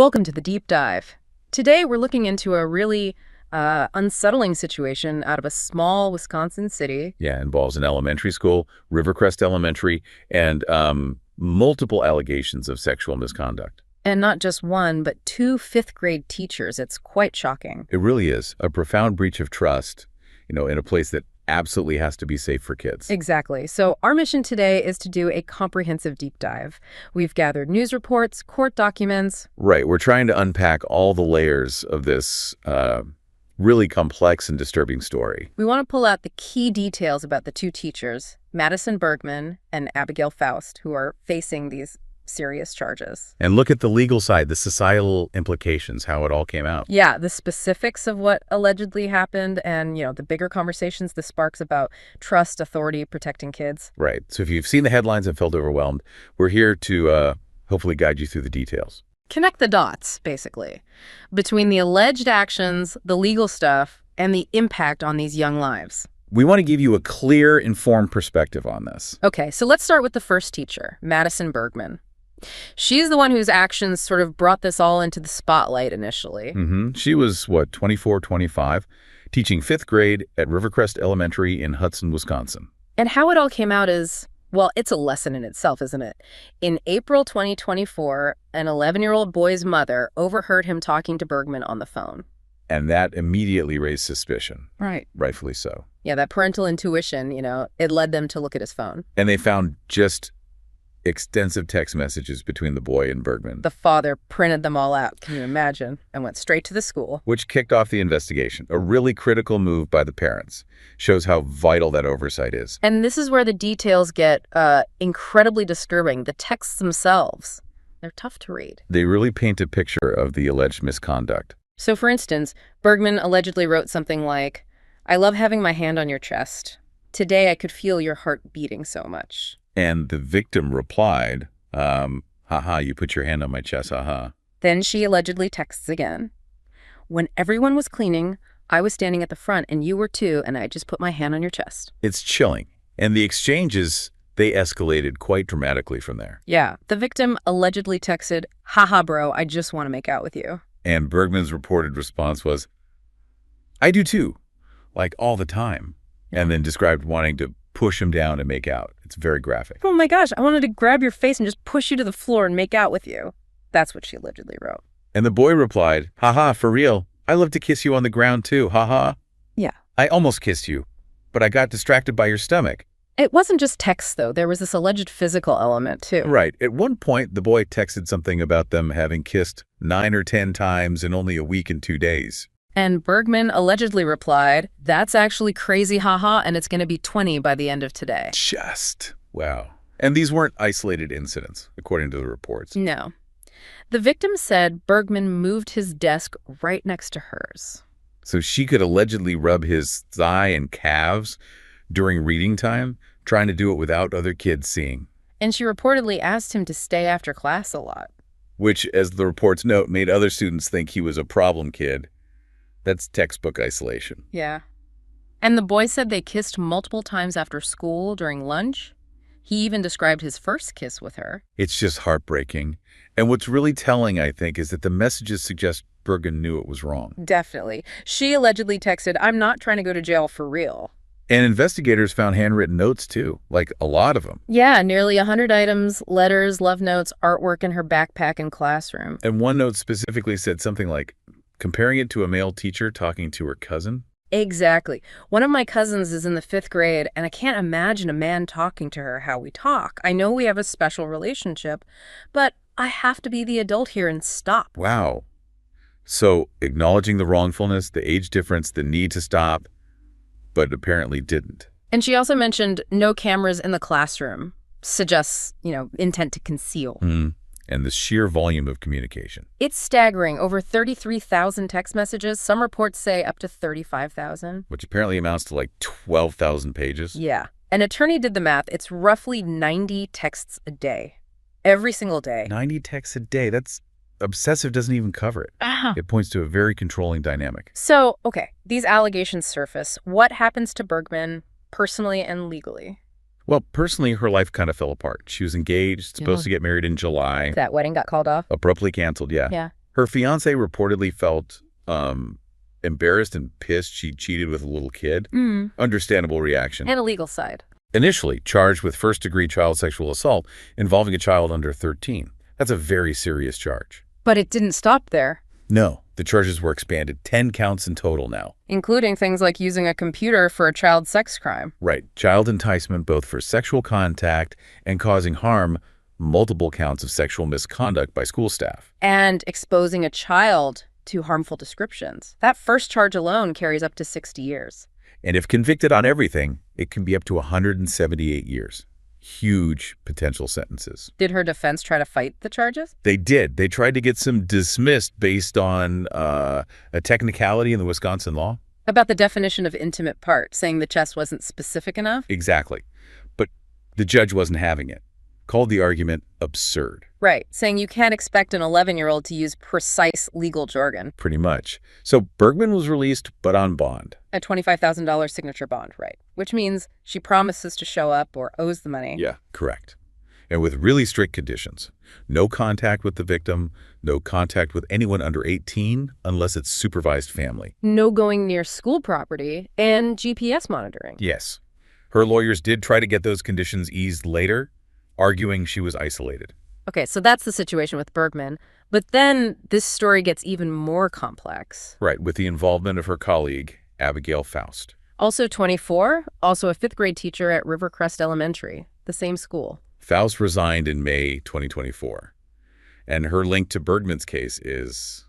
Welcome to the deep dive. Today we're looking into a really unsettling situation out of a small Wisconsin city. Yeah, involves an elementary school, Rivercrest Elementary, and multiple allegations of sexual misconduct. And not just one, but two fifth-grade teachers. It's quite shocking. It really is a profound breach of trust, in a place that absolutely has to be safe for kids. Exactly. So our mission today is to do a comprehensive deep dive. We've gathered news reports, court documents. Right. We're trying to unpack all the layers of this really complex and disturbing story. We want to pull out the key details about the two teachers, Madison Bergman and Abigail Faust, who are facing these serious charges. And look at the legal side, the societal implications, how it all came out. Yeah, the specifics of what allegedly happened and, the bigger conversations this sparks about trust, authority, protecting kids. Right. So if you've seen the headlines and felt overwhelmed, we're here to hopefully guide you through the details. Connect the dots, basically, between the alleged actions, the legal stuff, and the impact on these young lives. We want to give you a clear, informed perspective on this. Okay, so let's start with the first teacher, Madison Bergman. She's the one whose actions sort of brought this all into the spotlight initially. She was, 24, 25, teaching fifth grade at Rivercrest Elementary in Hudson, Wisconsin. And how it all came out is, well, it's a lesson in itself, isn't it? In April 2024, an 11-year-old boy's mother overheard him talking to Bergman on the phone. And that immediately raised suspicion. Right. Rightfully so. Yeah, that parental intuition, it led them to look at his phone. And they found just extensive text messages between the boy and Bergman. The father printed them all out, can you imagine, and went straight to the school. Which kicked off the investigation. A really critical move by the parents. Shows how vital that oversight is. And this is where the details get incredibly disturbing. The texts themselves, they're tough to read. They really paint a picture of the alleged misconduct. So, for instance, Bergman allegedly wrote something like, "I love having my hand on your chest. Today I could feel your heart beating so much." And the victim replied, haha, you put your hand on my chest, haha. Then she allegedly texts again. "When everyone was cleaning, I was standing at the front and you were too, and I just put my hand on your chest." It's chilling. And the exchanges, they escalated quite dramatically from there. Yeah, the victim allegedly texted, "Haha, bro, I just want to make out with you." And Bergman's reported response was, "I do too, like all the time." And then described wanting to push him down and make out. It's very graphic. "Oh my gosh, I wanted to grab your face and just push you to the floor and make out with you." That's what she allegedly wrote. And the boy replied, "Haha, for real. I love to kiss you on the ground too, haha." Yeah. "I almost kissed you, but I got distracted by your stomach." It wasn't just text, though. There was this alleged physical element, too. Right. At one point, the boy texted something about them having kissed 9 or 10 times in only a week and 2 days. And Bergman allegedly replied, "That's actually crazy, haha, and it's going to be 20 by the end of today." Wow. And these weren't isolated incidents, according to the reports. No. The victim said Bergman moved his desk right next to hers. So she could allegedly rub his thigh and calves during reading time, trying to do it without other kids seeing. And she reportedly asked him to stay after class a lot. Which, as the reports note, made other students think he was a problem kid. That's textbook isolation. Yeah. And the boy said they kissed multiple times after school during lunch. He even described his first kiss with her. It's just heartbreaking. And what's really telling, I think, is that the messages suggest Bergman knew it was wrong. Definitely. She allegedly texted, "I'm not trying to go to jail for real." And investigators found handwritten notes, too, like a lot of them. Yeah, nearly 100 items, letters, love notes, artwork in her backpack and classroom. And one note specifically said something like, comparing it to a male teacher talking to her cousin. Exactly. One of my cousins is in the 5th grade, and I can't imagine a man talking to her how we talk. I know we have a special relationship, but I have to be the adult here and stop. Wow. So acknowledging the wrongfulness, the age difference, the need to stop, but apparently didn't. And she also mentioned no cameras in the classroom. Suggests, intent to conceal. And the sheer volume of communication. It's staggering. Over 33,000 text messages. Some reports say up to 35,000. Which apparently amounts to like 12,000 pages. Yeah. An attorney did the math. It's roughly 90 texts a day. Every single day. 90 texts a day. That's obsessive doesn't even cover it. It points to a very controlling dynamic. So, okay, these allegations surface. What happens to Bergman personally and legally? Well, personally, her life kind of fell apart. She was engaged, supposed to get married in July. That wedding got called off? Abruptly canceled, yeah. Yeah. Her fiancé reportedly felt embarrassed and pissed she cheated with a little kid. Understandable reaction. And a legal side. Initially charged with first-degree child sexual assault involving a child under 13. That's a very serious charge. But it didn't stop there. No, the charges were expanded, 10 counts in total now. Including things like using a computer for a child sex crime. Right, child enticement both for sexual contact and causing harm, multiple counts of sexual misconduct by school staff. And exposing a child to harmful descriptions. That first charge alone carries up to 60 years. And if convicted on everything, it can be up to 178 years. Huge potential sentences. Did her defense try to fight the charges? They did. They tried to get some dismissed based on a technicality in the Wisconsin law. About the definition of intimate part, saying the chest wasn't specific enough? Exactly. But the judge wasn't having it. Called the argument absurd. Right, saying you can't expect an 11-year-old to use precise legal jargon. Pretty much. So Bergman was released, but on bond. A $25,000 signature bond, right? Which means she promises to show up or owes the money. Yeah, correct. And with really strict conditions. No contact with the victim, no contact with anyone under 18 unless it's supervised family. No going near school property, and GPS monitoring. Yes. Her lawyers did try to get those conditions eased later, arguing she was isolated. Okay, so that's the situation with Bergman. But then this story gets even more complex. Right, with the involvement of her colleague, Abigail Faust. Also 24, also a fifth-grade teacher at Rivercrest Elementary, the same school. Faust resigned in May 2024. And her link to Bergman's case is,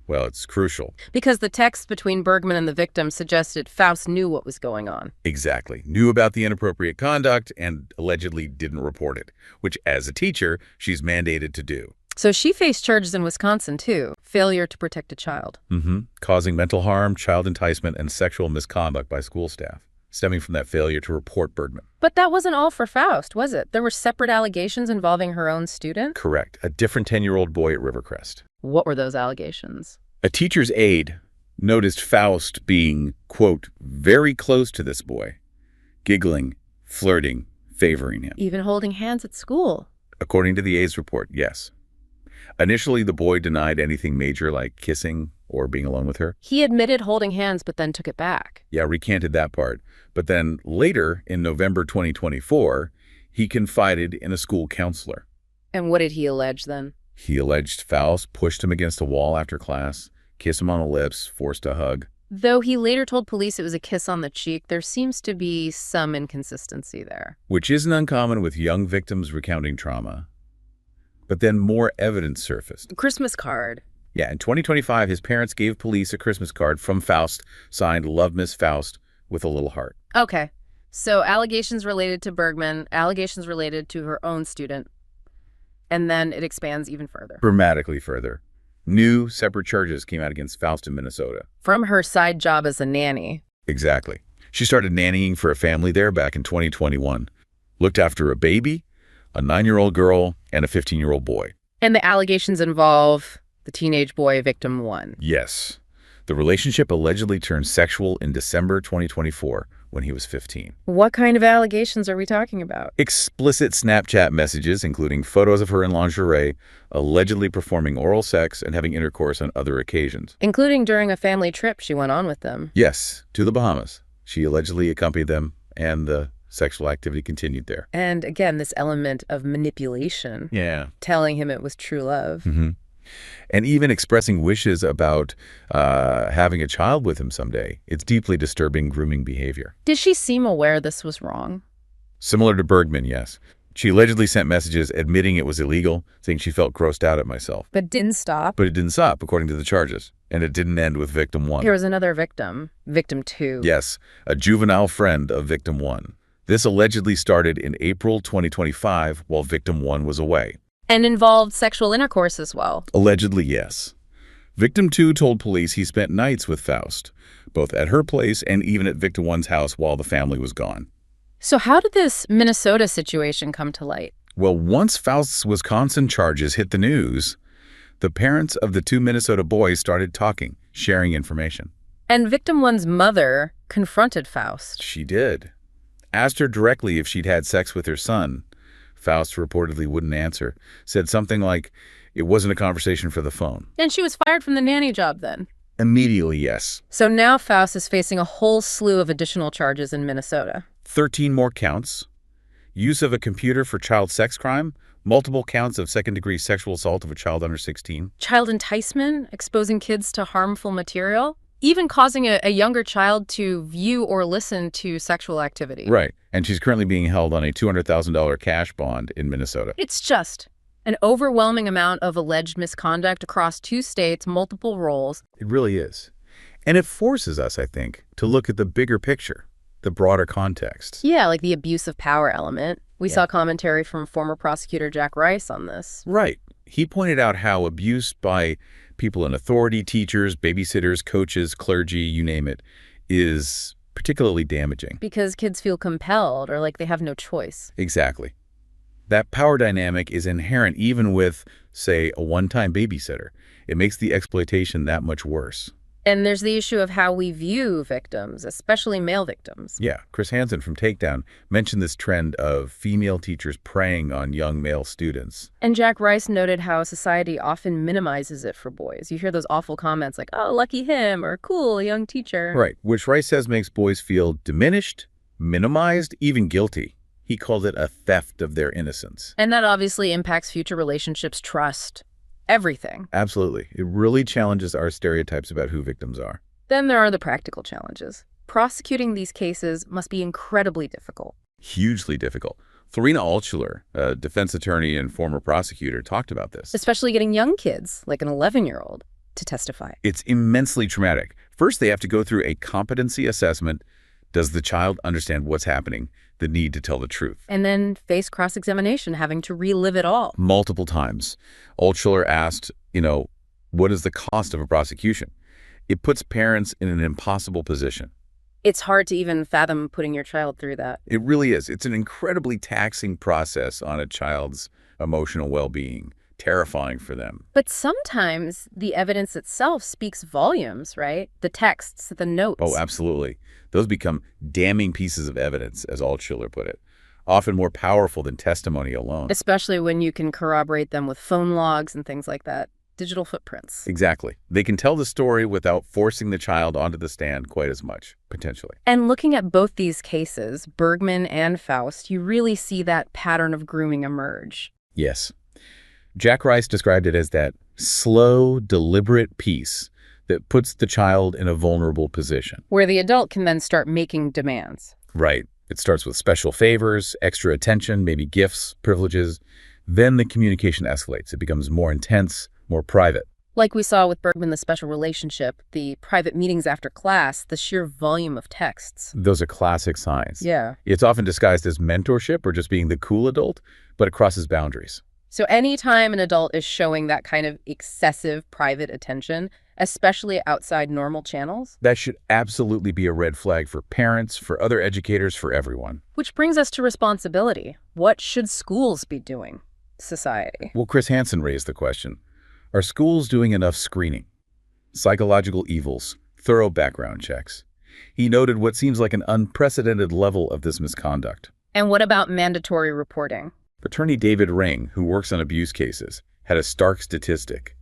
well, it's crucial. Because the text between Bergman and the victim suggested Faust knew what was going on. Exactly. Knew about the inappropriate conduct and allegedly didn't report it, which as a teacher, she's mandated to do. So she faced charges in Wisconsin, too. Failure to protect a child. Causing mental harm, child enticement, and sexual misconduct by school staff, stemming from that failure to report Bergman. But that wasn't all for Faust, was it? There were separate allegations involving her own student? Correct. A different 10-year-old boy at Rivercrest. What were those allegations? A teacher's aide noticed Faust being, quote, very close to this boy, giggling, flirting, favoring him. Even holding hands at school. According to the aide's report, yes. Initially, the boy denied anything major like kissing or being alone with her. He admitted holding hands, but then took it back. Yeah, recanted that part. But then later, in November 2024, he confided in a school counselor. And what did he allege then? He alleged Faust pushed him against a wall after class, kissed him on the lips, forced a hug. Though he later told police it was a kiss on the cheek, there seems to be some inconsistency there. Which isn't uncommon with young victims recounting trauma. But then more evidence surfaced. A Christmas card. Yeah, in 2025, his parents gave police a Christmas card from Faust, signed Love Miss Faust, with a little heart. Okay, so allegations related to Bergman, allegations related to her own student, and then it expands even further. Dramatically further. New, separate charges came out against Faust in Minnesota. From her side job as a nanny. Exactly. She started nannying for a family there back in 2021. Looked after a baby, a 9-year-old girl, and a 15-year-old boy. And the allegations involve the teenage boy, victim 1. Yes. The relationship allegedly turned sexual in December 2024 when he was 15. What kind of allegations are we talking about? Explicit Snapchat messages, including photos of her in lingerie, allegedly performing oral sex and having intercourse on other occasions. Including during a family trip she went on with them. Yes, to the Bahamas. She allegedly accompanied them, and the sexual activity continued there. And again, this element of manipulation. Yeah. Telling him it was true love. And even expressing wishes about having a child with him someday. It's deeply disturbing grooming behavior. Did she seem aware this was wrong? Similar to Bergman, yes. She allegedly sent messages admitting it was illegal, saying she felt grossed out at myself. But didn't stop. But it didn't stop, according to the charges. And it didn't end with victim 1. Here was another victim, victim 2. Yes, a juvenile friend of victim 1. This allegedly started in April 2025 while victim 1 was away. And involved sexual intercourse as well. Allegedly, yes. Victim 2 told police he spent nights with Faust, both at her place and even at victim 1's house while the family was gone. So how did this Minnesota situation come to light? Well, once Faust's Wisconsin charges hit the news, the parents of the 2 Minnesota boys started talking, sharing information. And victim 1's mother confronted Faust. She did. Asked her directly if she'd had sex with her son. Faust reportedly wouldn't answer. Said something like, It wasn't a conversation for the phone. And she was fired from the nanny job then. Immediately, yes. So now Faust is facing a whole slew of additional charges in Minnesota. 13 more counts. Use of a computer for child sex crime. Multiple counts of second-degree sexual assault of a child under 16. Child enticement, exposing kids to harmful material, even causing a younger child to view or listen to sexual activity. Right. And she's currently being held on a $200,000 cash bond in Minnesota. It's just an overwhelming amount of alleged misconduct across 2 states, multiple roles. It really is. And it forces us, I think, to look at the bigger picture, the broader context. Yeah, like the abuse of power element. We saw commentary from former prosecutor Jack Rice on this. Right. He pointed out how abuse by people in authority, teachers, babysitters, coaches, clergy, you name it, is particularly damaging. Because kids feel compelled or like they have no choice. Exactly. That power dynamic is inherent even with, say, a one-time babysitter. It makes the exploitation that much worse. And there's the issue of how we view victims, especially male victims. Yeah, Chris Hansen from Takedown mentioned this trend of female teachers preying on young male students. And Jack Rice noted how society often minimizes it for boys. You hear those awful comments like, oh, lucky him, or cool, a young teacher. Right, which Rice says makes boys feel diminished, minimized, even guilty. He called it a theft of their innocence. And that obviously impacts future relationships, trust, everything. Absolutely. It really challenges our stereotypes about who victims are. Then there are the practical challenges. Prosecuting these cases must be incredibly difficult. Hugely difficult. Florina Altschuler, a defense attorney and former prosecutor, talked about this. Especially getting young kids, like an 11-year-old, to testify. It's immensely traumatic. First, they have to go through a competency assessment. Does the child understand what's happening? The need to tell the truth. And then face cross-examination, having to relive it all. Multiple times. Altschuler asked, what is the cost of a prosecution? It puts parents in an impossible position. It's hard to even fathom putting your child through that. It really is. It's an incredibly taxing process on a child's emotional well-being. Terrifying for them. But sometimes the evidence itself speaks volumes, right? The texts, the notes. Oh, absolutely. Those become damning pieces of evidence, as Altschuler put it, often more powerful than testimony alone. Especially when you can corroborate them with phone logs and things like that. Digital footprints. Exactly. They can tell the story without forcing the child onto the stand quite as much, potentially. And looking at both these cases, Bergman and Faust, you really see that pattern of grooming emerge. Yes. Jack Rice described it as that slow, deliberate piece that puts the child in a vulnerable position. Where the adult can then start making demands. Right. It starts with special favors, extra attention, maybe gifts, privileges. Then the communication escalates. It becomes more intense, more private. Like we saw with Bergman, the special relationship, the private meetings after class, the sheer volume of texts. Those are classic signs. Yeah. It's often disguised as mentorship or just being the cool adult, but it crosses boundaries. So anytime an adult is showing that kind of excessive private attention, especially outside normal channels. That should absolutely be a red flag for parents, for other educators, for everyone. Which brings us to responsibility. What should schools be doing? Society. Well, Chris Hansen raised the question. Are schools doing enough screening? Psychological evils, thorough background checks. He noted what seems like an unprecedented level of this misconduct. And what about mandatory reporting? Attorney David Ring, who works on abuse cases, had a stark statistic.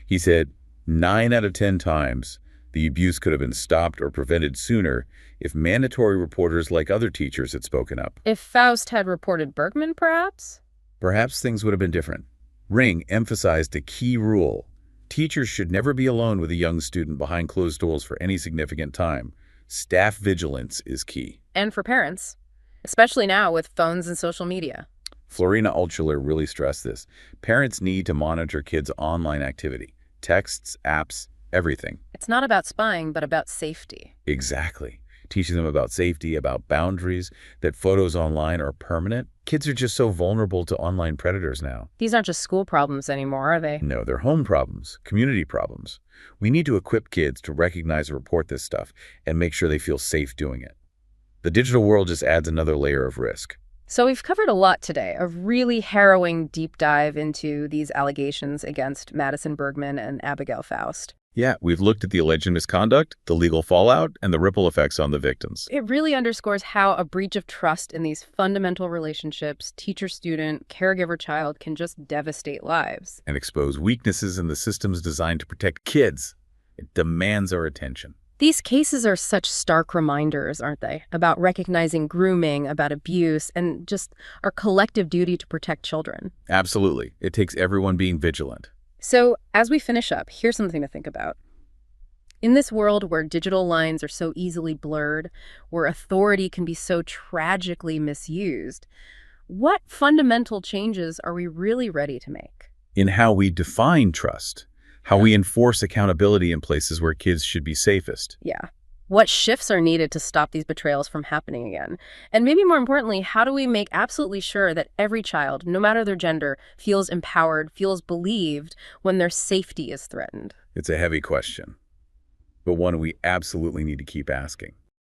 He said 9 out of 10 times the abuse could have been stopped or prevented sooner if mandatory reporters like other teachers had spoken up. If Faust had reported Bergman, perhaps? Perhaps things would have been different. Ring emphasized a key rule. Teachers should never be alone with a young student behind closed doors for any significant time. Staff vigilance is key. And for parents, especially now with phones and social media. Florina Altschuler really stressed this. Parents need to monitor kids' online activity. Texts, apps, everything. It's not about spying, but about safety. Exactly. Teaching them about safety, about boundaries, that photos online are permanent. Kids are just so vulnerable to online predators now. These aren't just school problems anymore, are they? No, they're home problems, community problems. We need to equip kids to recognize and report this stuff and make sure they feel safe doing it. The digital world just adds another layer of risk. So we've covered a lot today, a really harrowing deep dive into these allegations against Madison Bergman and Abigail Faust. Yeah, we've looked at the alleged misconduct, the legal fallout, and the ripple effects on the victims. It really underscores how a breach of trust in these fundamental relationships, teacher-student, caregiver-child, can just devastate lives. And expose weaknesses in the systems designed to protect kids. It demands our attention. These cases are such stark reminders, aren't they, about recognizing grooming, about abuse, and just our collective duty to protect children. Absolutely. It takes everyone being vigilant. So, as we finish up, here's something to think about. In this world where digital lines are so easily blurred, where authority can be so tragically misused, what fundamental changes are we really ready to make? In how we define trust, how we enforce accountability in places where kids should be safest. Yeah. What shifts are needed to stop these betrayals from happening again? And maybe more importantly, how do we make absolutely sure that every child, no matter their gender, feels empowered, feels believed when their safety is threatened? It's a heavy question, but one we absolutely need to keep asking.